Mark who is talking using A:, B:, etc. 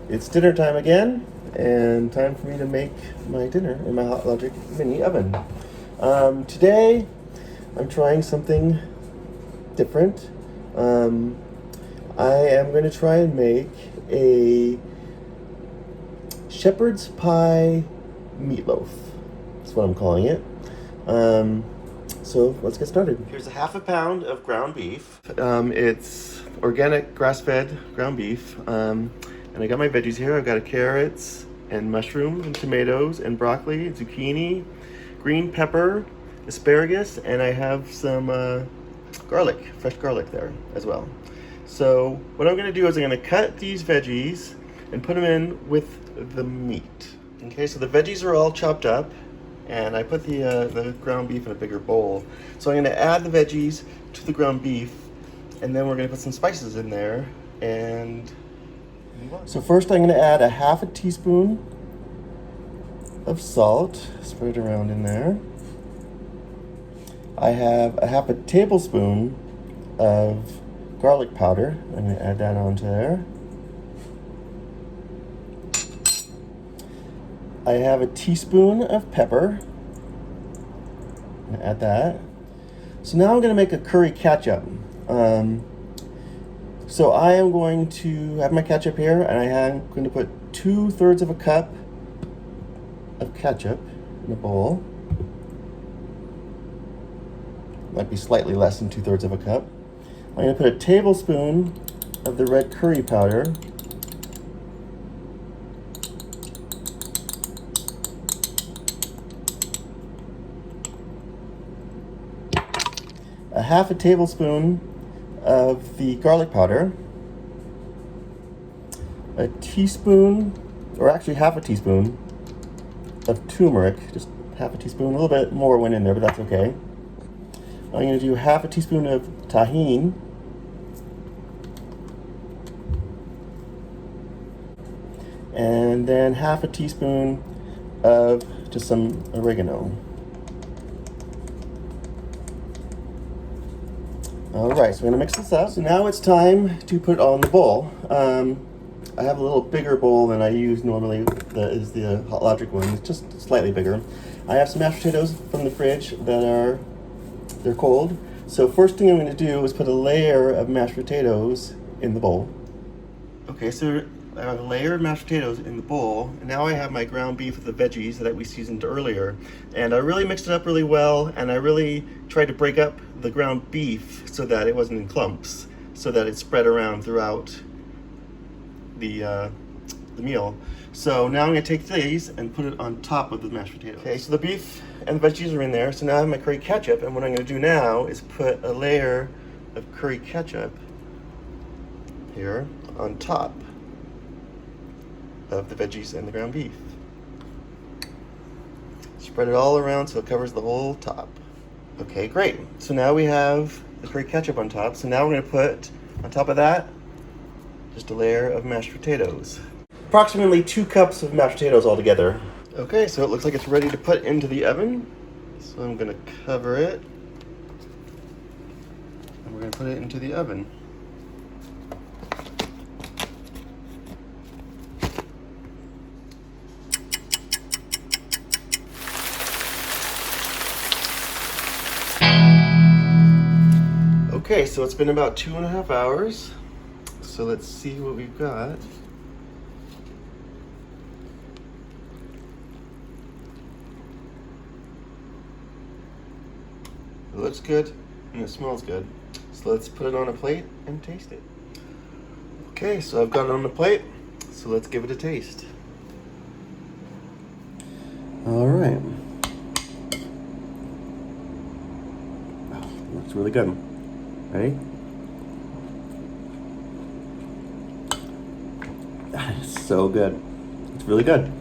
A: It's dinner time again, and time for me to make my dinner in my Hot Logic mini oven. Today, I'm trying something different. I am going to try and make a shepherd's pie meatloaf. That's what I'm calling it. So let's get started. Here's a half a pound of ground beef. It's organic grass-fed ground beef. And I got my veggies here. I've got carrots and mushrooms and tomatoes and broccoli, zucchini, green pepper, asparagus, and I have some garlic, fresh garlic there as well. So what I'm going to do is I'm going to cut these veggies and put them in with the meat. Okay, so the veggies are all chopped up, and I put the ground beef in a bigger bowl. So I'm going to add the veggies to the ground beef, and then we're going to put some spices in there and move on. So first I'm going to add a half a teaspoon of salt, spread it around in there. I have a half a tablespoon of garlic powder. I'm going to add that onto there. I have a teaspoon of pepper. I'm going to add that. So now I'm going to make a curry ketchup. So I am going to have my ketchup here, and I am going to put 2/3 of a cup of ketchup in a bowl. Might be slightly less than 2/3 of a cup. I'm going to put a tablespoon of the red curry powder. A half a tablespoon of the garlic powder. A teaspoon, or actually half a teaspoon of turmeric. Just half a teaspoon, a little bit more went in there, but that's okay. I'm going to do half a teaspoon of tahini. And then half a teaspoon of just some oregano. All right, so we're gonna mix this up. So now it's time to put it on the bowl. I have a little bigger bowl than I use normally, that is the Hot Logic one. It's just slightly bigger. I have some mashed potatoes from the fridge that they're cold. So first thing I'm gonna do is put a layer of mashed potatoes in the bowl. Okay, so I have a layer of mashed potatoes in the bowl, and now I have my ground beef with the veggies that we seasoned earlier. And I really mixed it up really well, and I really tried to break up the ground beef so that it wasn't in clumps, so that it spread around throughout the meal. So now I'm gonna take these and put it on top of the mashed potatoes. Okay, so the beef and the veggies are in there, so now I have my curry ketchup, and what I'm gonna do now is put a layer of curry ketchup here on top of the veggies and the ground beef. Spread it all around so it covers the whole top. Okay, great. So now we have the curry ketchup on top. So now we're gonna put on top of that just a layer of mashed potatoes. Approximately 2 cups of mashed potatoes altogether. Okay, so it looks like it's ready to put into the oven. So I'm gonna cover it, and we're gonna put it into the oven. Okay, so it's been about 2.5 hours. So let's see what we've got. It looks good and it smells good. So let's put it on a plate and taste it. Okay, so I've got it on the plate. So let's give it a taste. All right. Oh, looks really good. Ready? That is so good. It's really good.